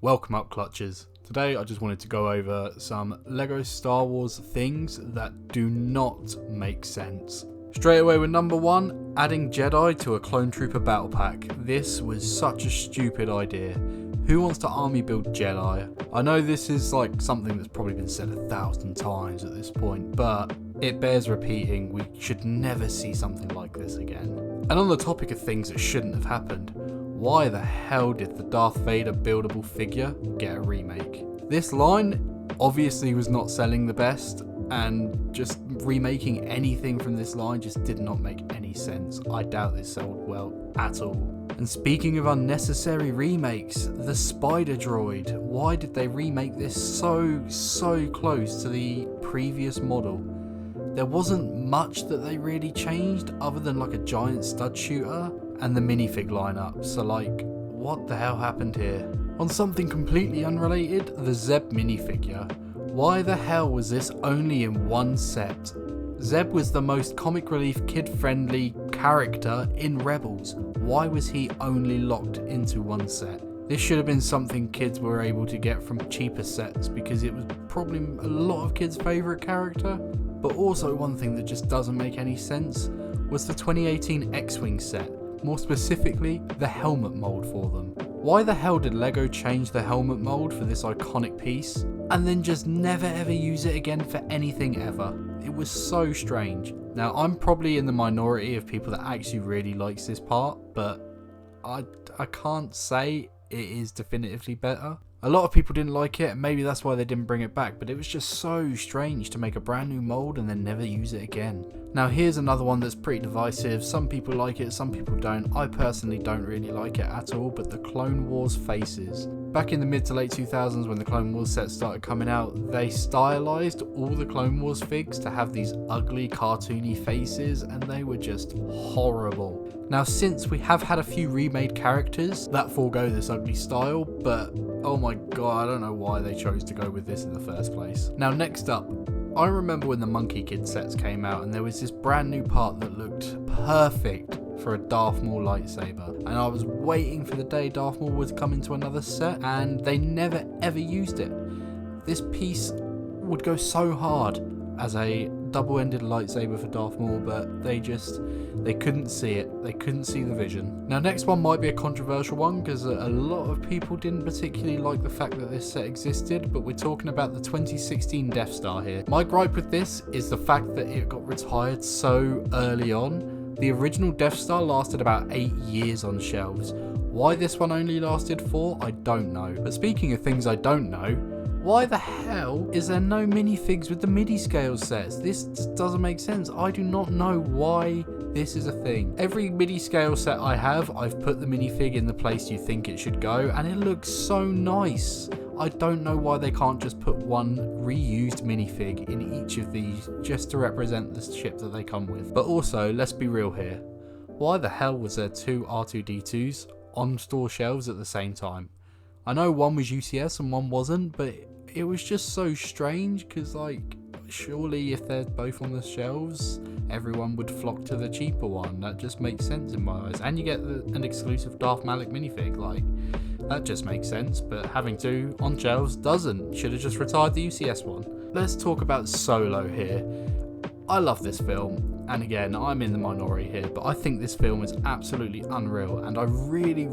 Welcome up, Clutchers. Today I just wanted to go over some LEGO Star Wars things that do not make sense. Straight away with number one, adding Jedi to a Clone Trooper battle pack. This was such a stupid idea. Who wants to army build Jedi? I know this is like something that's probably been said 1,000 times at this point, but it bears repeating. We should never see something like this again. And on the topic of things that shouldn't have happened, why the hell did the Darth Vader buildable figure get a remake? This line obviously was not selling the best, and just remaking anything from this line just did not make any sense. I doubt this sold well at all. And speaking of unnecessary remakes, the Spider Droid. Why did they remake this so close to the previous model? There wasn't much that they really changed other than like a giant stud shooter and the minifig lineup, so like, what the hell happened here? On something completely unrelated, the Zeb minifigure. Why the hell was this only in one set? Zeb was the most comic relief kid-friendly character in Rebels. Why was he only locked into one set? This should have been something kids were able to get from cheaper sets because it was probably a lot of kids' favourite character. But also one thing that just doesn't make any sense was the 2018 X-Wing set. More specifically, the helmet mould for them. Why the hell did LEGO change the helmet mould for this iconic piece and then just never ever use it again for anything ever? It was so strange. Now, I'm probably in the minority of people that actually really likes this part, but I can't say it is definitively better. A lot of people didn't like it, and maybe that's why they didn't bring it back, but it was just so strange to make a brand new mould and then never use it again. Now here's another one that's pretty divisive. Some people like it, some people don't. I personally don't really like it at all, but the Clone Wars faces. Back in the mid to late 2000s when the Clone Wars set started coming out, they stylized all the Clone Wars figs to have these ugly cartoony faces, and they were just horrible. Now since we have had a few remade characters that forego this ugly style, but oh my god, I don't know why they chose to go with this in the first place. Now next up, I remember when the Monkey Kid sets came out and there was this brand new part that looked perfect for a Darth Maul lightsaber, and I was waiting for the day Darth Maul would come into another set, and they never ever used it. This piece would go so hard as a double-ended lightsaber for Darth Maul, but they couldn't see it. They couldn't see the vision. Now next one might be a controversial one because a lot of people didn't particularly like the fact that this set existed, but we're talking about the 2016 Death Star here. My gripe with this is the fact that it got retired so early on. The original Death Star lasted about 8 years on shelves. Why this one only lasted 4, I don't know. But speaking of things I don't know, why the hell is there no minifigs with the MIDI scale sets? This just doesn't make sense. I do not know why this is a thing. Every MIDI scale set I have, I've put the minifig in the place you think it should go, and it looks so nice. I don't know why they can't just put one reused minifig in each of these just to represent the ship that they come with. But also, let's be real here. Why the hell was there 2 R2-D2s on store shelves at the same time? I know one was UCS and one wasn't, but it was just so strange because, like, surely if they're both on the shelves, everyone would flock to the cheaper one. That just makes sense in my eyes. And you get an exclusive Darth Malak minifig, like, that just makes sense, but having 2 on shelves doesn't. Should have just retired the UCS one. Let's talk about Solo here. I love this film, and again, I'm in the minority here, but I think this film is absolutely unreal, and I really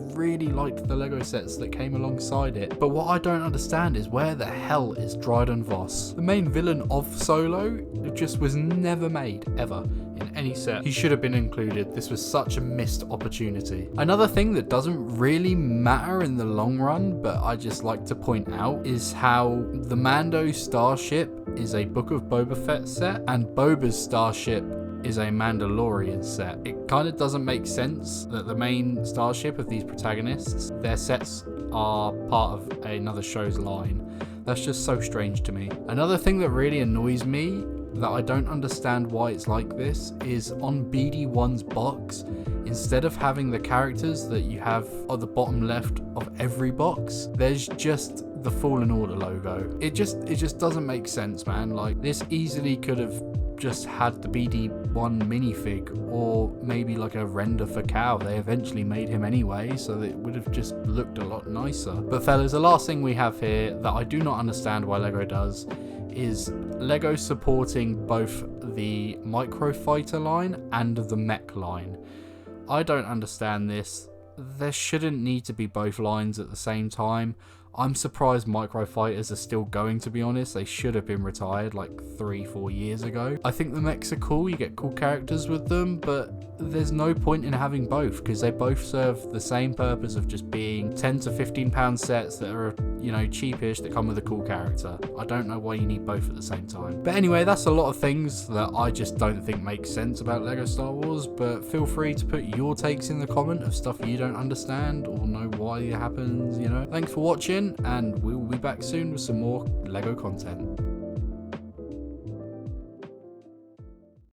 liked the LEGO sets that came alongside it. But what I don't understand is where the hell is Dryden Voss? The main villain of Solo just was never made, ever, in any set. He should have been included. This was such a missed opportunity. Another thing that doesn't really matter in the long run, but I just like to point out, is how the Mando Starship is a Book of Boba Fett set, and Boba's Starship is a Mandalorian set. It kind of doesn't make sense that the main starship of these protagonists, their sets are part of another show's line. That's just so strange to me. Another thing that really annoys me, that I don't understand why it's like this, is on BD1's box, instead of having the characters that you have at the bottom left of every box, there's just the Fallen Order logo. It just doesn't make sense, man. Like, this easily could have just had the BD1 minifig, or maybe like a render for Cal. They eventually made him anyway, so it would have just looked a lot nicer. But fellas, the last thing we have here that I do not understand why LEGO does is LEGO supporting both the Microfighter line and the mech line. I don't understand this. There shouldn't need to be both lines at the same time. I'm surprised Microfighters are still going, to be honest. They should have been retired like 3-4 years ago. I think the mechs are cool, you get cool characters with them, but there's no point in having both because they both serve the same purpose of just being £10 to £15 sets that are, you know, cheapish, that come with a cool character. I don't know why you need both at the same time. But anyway, that's a lot of things that I just don't think make sense about LEGO Star Wars, but feel free to put your takes in the comment of stuff you don't understand or know why it happens, you know. Thanks for watching, and we will be back soon with some more LEGO content.